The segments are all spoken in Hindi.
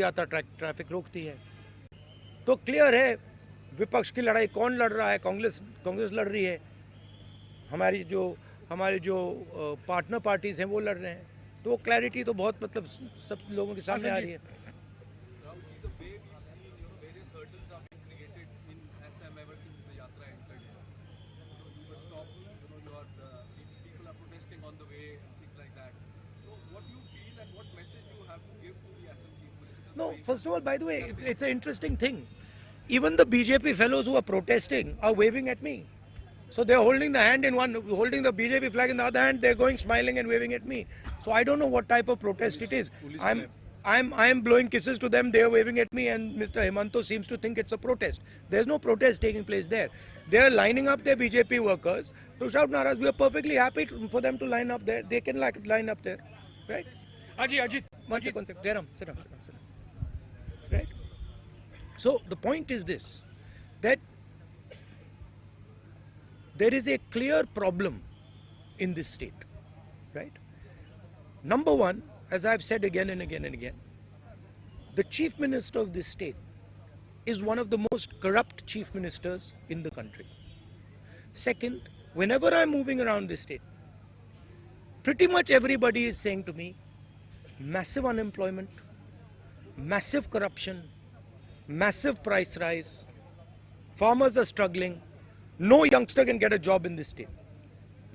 यात्रा ट्रैफिक रोकती है। तो क्लियर है विपक्ष की लड़ाई कौन लड़ रहा है, कांग्रेस लड़ रही है, हमारी जो पार्टनर पार्टीज हैं वो लड़ रहे हैं। तो क्लैरिटी तो बहुत मतलब सब लोगों के सामने आ रही है। No, first of all, by the way, it's an interesting thing. Even the BJP fellows who are protesting are waving at me. So they're holding the hand in one, holding the BJP flag in the other hand. They're going smiling and waving at me. So I don't know what type of protest it is. I'm blowing kisses to them. They're waving at me, and Mr. Hemanto seems to think it's a protest. There's no protest taking place there. They're lining up their BJP workers to shout naras. We are perfectly happy for them to line up there. They can line up there, right? Ajit. One second. Jairam, sit down. Right? So the point is this, that there is a clear problem in this state, right? Number one, as I've said again and again and again, the chief minister of this state is one of the most corrupt chief ministers in the country. Second, whenever I'm moving around this state, pretty much everybody is saying to me, massive unemployment, massive corruption, massive price rise, farmers are struggling, no youngster can get a job in this state.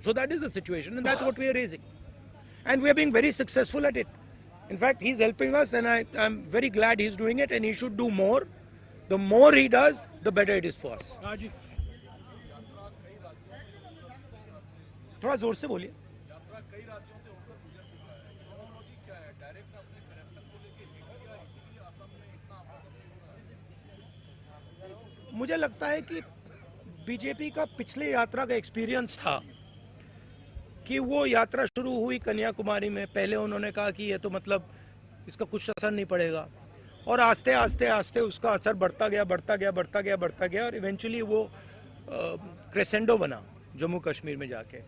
So that is the situation, and that's what we are raising. And we are being very successful at it. In fact, he's helping us, and I'm very glad he's doing it, and he should do more. The more he does, the better it is for us. थोड़ा जोर से बोलिए। मुझे लगता है कि बीजेपी का पिछले यात्रा का एक्सपीरियंस था कि वो यात्रा शुरू हुई कन्याकुमारी में। पहले उन्होंने कहा कि ये तो मतलब इसका कुछ असर नहीं पड़ेगा, और आस्ते आस्ते उसका असर बढ़ता गया और इवेंचुअली वो क्रेसेंडो बना जम्मू कश्मीर में जाके।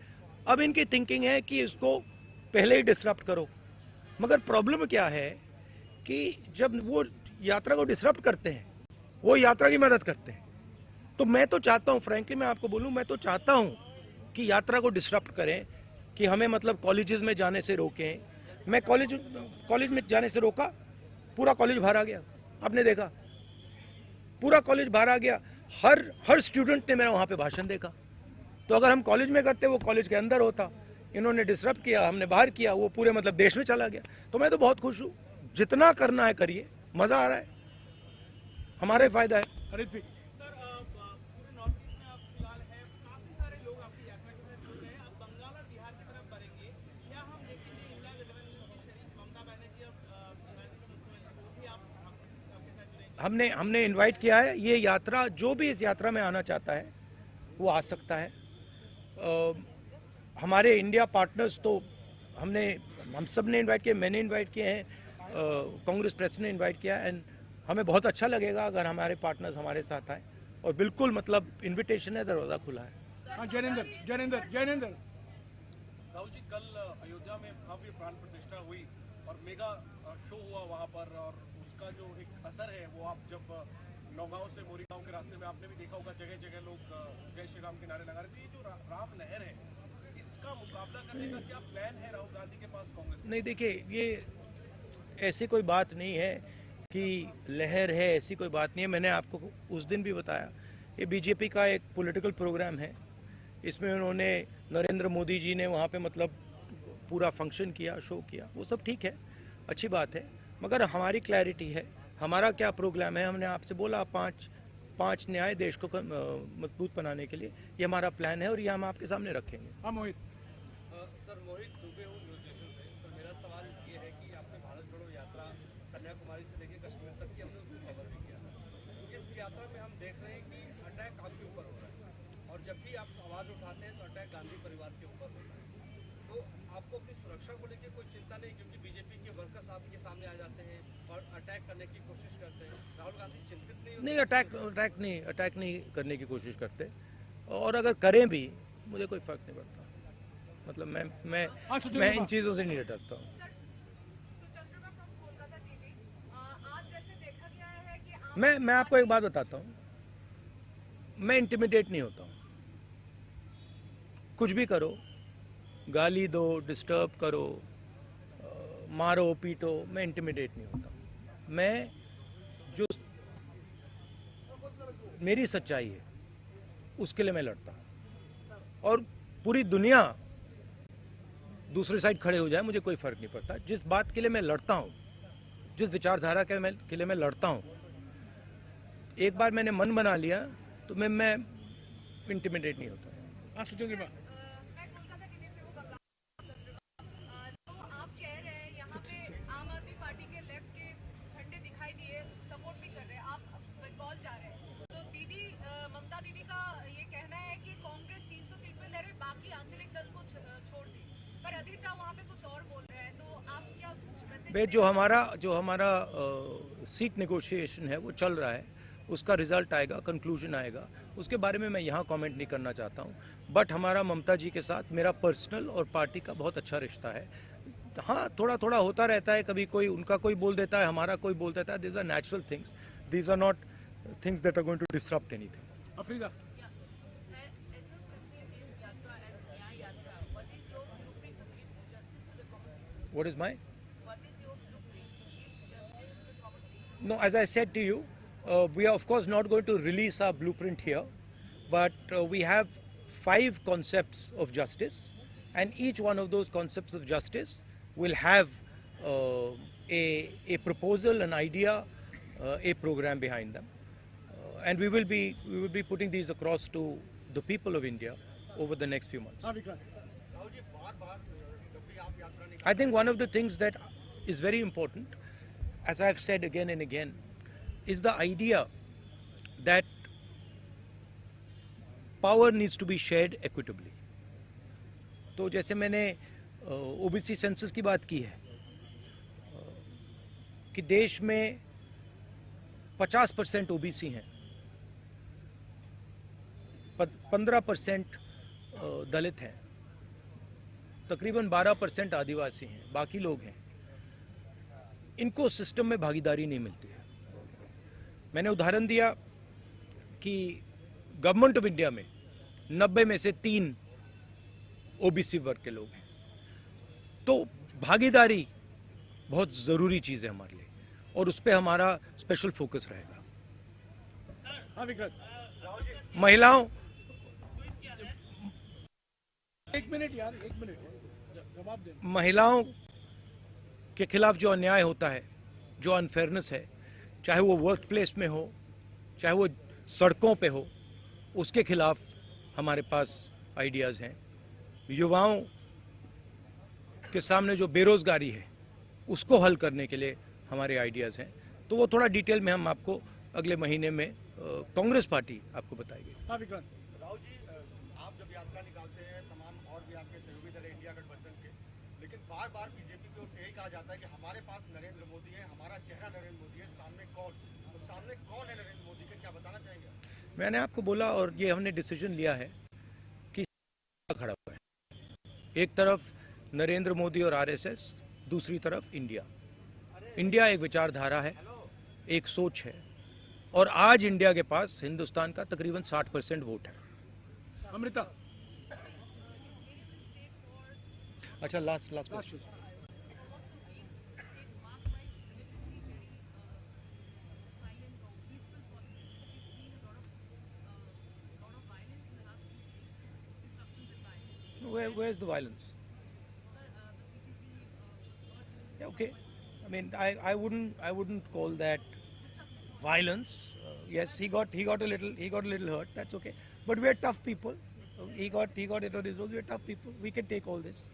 अब इनकी थिंकिंग है कि इसको पहले ही डिसरप्ट करो। मगर प्रॉब्लम क्या है कि जब वो यात्रा को डिसरप्ट करते हैं, वो यात्रा की मदद करते हैं। तो मैं तो चाहता हूँ, फ्रैंकली मैं आपको बोलूँ, मैं तो चाहता हूँ कि यात्रा को डिसरप्ट करें, कि हमें मतलब कॉलेजेस में जाने से रोकें। मैं कॉलेज में जाने से रोका, पूरा कॉलेज बाहर आ गया। आपने देखा, पूरा कॉलेज बाहर आ गया। हर स्टूडेंट ने मेरा वहाँ पे भाषण देखा। तो अगर हम कॉलेज में करते, वो कॉलेज के अंदर होता। इन्होंने डिसरप्ट किया, हमने बाहर किया, वो पूरे मतलब देश में चला गया। तो मैं तो बहुत खुश हूँ। जितना करना है करिए, मजा आ रहा है, हमारा ही फायदा है। हमने इनवाइट किया है। ये यात्रा, जो भी इस यात्रा में आना चाहता है वो आ सकता है। हमारे इंडिया पार्टनर्स तो हम सब ने इनवाइट किए, मैंने इनवाइट किए हैं, कांग्रेस प्रेसिडेंट ने इनवाइट किया। एंड हमें बहुत अच्छा लगेगा अगर हमारे पार्टनर्स हमारे साथ आए। और बिल्कुल मतलब इनविटेशन है, दरवाजा खुला है। जैनेंद्र राहुल जी, कल अयोध्या में भव्य प्राण प्रतिष्ठा हुई और मेगा शो हुआ वहाँ पर, और उसका जो एक असर है वो आप जब नौगांव से मोरीगांव के रास्ते में आपने भी देखा होगा, जगह जगह लोग जय श्री राम के नारे लगा रहे थे। ये जो राम लहर है, इसका मुकाबला करने का क्या प्लान है राहुल गांधी के पास, कांग्रेस? नहीं, देखिए, ये ऐसी कोई बात नहीं है कि लहर है, ऐसी कोई बात नहीं है। मैंने आपको उस दिन भी बताया, ये बीजेपी का एक पॉलिटिकल प्रोग्राम है। इसमें उन्होंने नरेंद्र मोदी जी ने वहाँ पे मतलब पूरा फंक्शन किया, शो किया, वो सब ठीक है, अच्छी बात है। मगर हमारी क्लैरिटी है, हमारा क्या प्रोग्राम है। हमने आपसे बोला पांच न्याय देश को मजबूत बनाने के लिए, ये हमारा प्लान है और ये हम आपके सामने रखेंगे। हाँ मोहित। सर, मोहित दुबे हूँ न्यूज नेशन से। सर, मेरा सवाल ये है कि आपने भारत जोड़ो यात्रा कन्याकुमारी से लेकर कश्मीर तक की हमने उसको कवर भी किया। इस यात्रा में हम देख रहे हैं कि अटैक आपके ऊपर हो रहा है, और जब भी आप आवाज़ उठाते हैं तो अटैक गांधी परिवार के ऊपर होता है। तो आपको अपनी सुरक्षा को लेकर कोई चिंता नहीं, क्योंकि बीजेपी के वर्कर्स आपके सामने आ जाते हैं और अटैक करने की कोशिश करते हैं। राहुल गांधी चिंतित नहीं अटैक नहीं करने की कोशिश करते, और अगर करें भी मुझे कोई फर्क नहीं पड़ता। मतलब मैं इन चीज़ों से नहीं डरता हूँ। मैं आपको एक बात बताता हूँ, मैं इंटिमिडेट नहीं होता हूँ। कुछ भी करो, गाली दो, डिस्टर्ब करो, मारो पीटो, मैं इंटिमिडेट नहीं होता हूँ। मैं जो मेरी सच्चाई है उसके लिए मैं लड़ता हूँ, और पूरी दुनिया दूसरी साइड खड़े हो जाए मुझे कोई फर्क नहीं पड़ता। जिस बात के लिए मैं लड़ता हूँ, जिस विचारधारा के लिए मैं लड़ता हूँ, एक बार मैंने मन बना लिया तो मैं इंटिमिडेट नहीं होता। मैं कोलकाता टिकट से वो बंगाल तो आप कह रहे हैं यहाँ पे आम आदमी पार्टी के लेफ्ट के झंडे दिखाई दिए, सपोर्ट भी कर रहे हैं, आप बंगाल जा रहे हैं, तो दीदी ममता दीदी का ये कहना है कि कांग्रेस 300 सीट पे लड़े, बाकी आंचलिक दल को छोड़ दे, पर अधिरता वहाँ पे कुछ और बोल रहे हैं, तो आप क्या मैसेज? जो हमारा सीट नेगोशिएशन है वो चल रहा है, उसका रिजल्ट आएगा, कंक्लूजन आएगा, उसके बारे में मैं यहाँ कमेंट नहीं करना चाहता हूँ। बट हमारा ममता जी के साथ मेरा पर्सनल और पार्टी का बहुत अच्छा रिश्ता है। हाँ, थोड़ा थोड़ा होता रहता है, कभी कोई उनका कोई बोल देता है, हमारा कोई बोल देता है। These are natural things, these are not things that are going to disrupt anything. अफरीदा, What is my? No, as I said to you, we are of course not going to release our blueprint here, but we have 5 concepts of justice, and each one of those concepts of justice will have a proposal, an idea, a program behind them, and we will be putting these across to the people of India over the next few months. I think one of the things that is very important, as I've said again and again, is the idea that power needs to be shared equitably. तो जैसे मैंने ओबीसी सेंसस की बात की है कि देश में 50% ओबीसी हैं, 15% दलित हैं, तकरीबन 12% आदिवासी हैं, बाकी लोग हैं, इनको सिस्टम में भागीदारी नहीं मिलती है। मैंने उदाहरण दिया कि गवर्नमेंट ऑफ इंडिया में 90 में से 3 ओबीसी वर्ग के लोग हैं, तो भागीदारी बहुत ज़रूरी चीज़ है हमारे लिए, और उस पर हमारा स्पेशल फोकस रहेगा। महिलाओं, एक मिनट जवाब दे। महिलाओं के खिलाफ जो अन्याय होता है, जो अनफेयरनेस है, चाहे वो वर्क प्लेस में हो, चाहे वो सड़कों पे हो, उसके खिलाफ हमारे पास आइडियाज़ हैं। युवाओं के सामने जो बेरोज़गारी है उसको हल करने के लिए हमारे आइडियाज़ हैं। तो वो थोड़ा डिटेल में हम आपको अगले महीने में कांग्रेस पार्टी आपको बताएगी। हाँ विक्रांत। राहुल जी, आप जब यात्रा निकालते हैं तमाम और भी आपके सहयोगी दल इंडिया गठबंधन के, लेकिन बार बार बीजेपी की ओर से यही कहा जाता है कि हमारे पास नरेंद्र मोदी है, हमारा चेहरा नरेंद्र मोदी है, सामने कौन, तो सामने कौन है नरेंद्र मोदी के, क्या बताना चाहेंगे? मैंने आपको बोला, और ये हमने डिसीजन लिया है कि खड़ा हुआ है, एक तरफ नरेंद्र मोदी और आरएसएस, दूसरी तरफ इंडिया। इंडिया एक विचारधारा है, एक सोच है, और आज इंडिया के पास हिंदुस्तान का तकरीबन 60% वोट है। अमृता, अच्छा, last question. Where's the violence? Yeah, okay. I mean, I wouldn't call that violence. Yes, he got a little hurt. That's okay. But we are tough people. He got it on his own. We are tough people. We can take all this.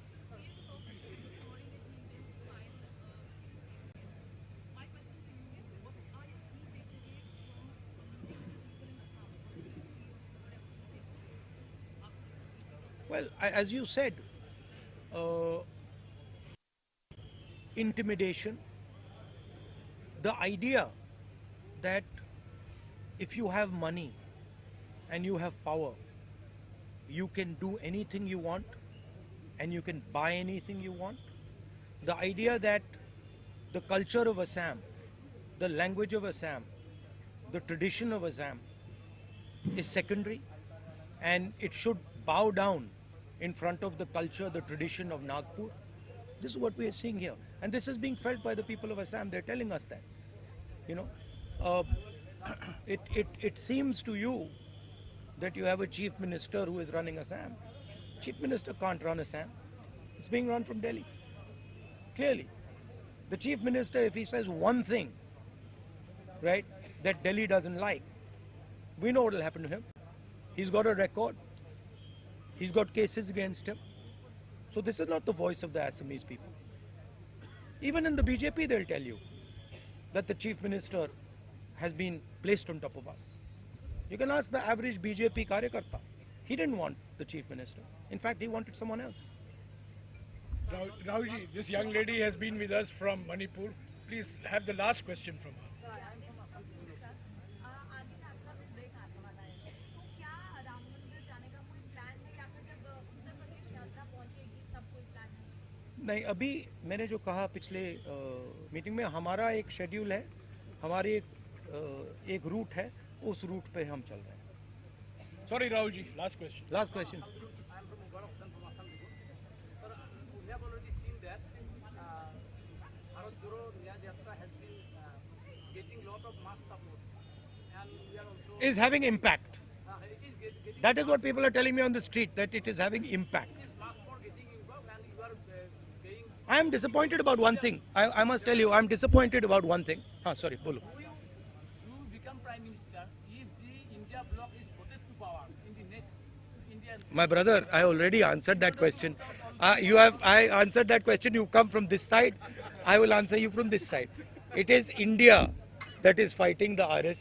Well, as you said, intimidation, the idea that if you have money and you have power, you can do anything you want and you can buy anything you want. The idea that the culture of Assam, the language of Assam, the tradition of Assam is secondary, and it should bow down in front of the culture, the tradition of Nagpur. This is what we are seeing here, and this is being felt by the people of Assam. They're telling us that, you know, it seems to you that you have a chief minister who is running Assam. Chief minister can't run Assam. It's being run from Delhi. Clearly, the chief minister, if he says one thing, right, that Delhi doesn't like, we know what will happen to him. He's got a record. He's got cases against him. So this is not the voice of the Assamese people. Even in the BJP, they'll tell you that the chief minister has been placed on top of us. You can ask the average BJP karyakarta. He didn't want the chief minister. In fact, he wanted someone else. Rahulji, this young lady has been with us from Manipur. Please have the last question from her. आधी यात्रा में ब्रेक आसम आता है तो क्या राम मंदिर जाने का कोई प्लान है या फिर जब उत्तर प्रदेश यात्रा पहुंचेगी तब कोई प्लान है? नहीं, अभी मैंने जो कहा पिछले मीटिंग में, हमारा एक शेड्यूल है, हमारी एक रूट है, उस रूट पे हम चल रहे हैं. Sorry, Rahulji, last question. Last question. I am from Navbharat from Assam. Sir, we have already seen that Bharat Jodo Nyay Yatra has been getting lot of mass support, and we are also Is having impact. it is getting That is what people are telling me on the street, that it is having impact. this mass for getting involved, and you are paying. I am disappointed about one thing. I must tell you, I am disappointed about one thing. Sorry, bolo. You become prime minister if the India bloc is voted to power in the next Indian. My brother, I already answered that question. I answered that question. You come from this side. I will answer you from this side. It is India that is fighting the RS.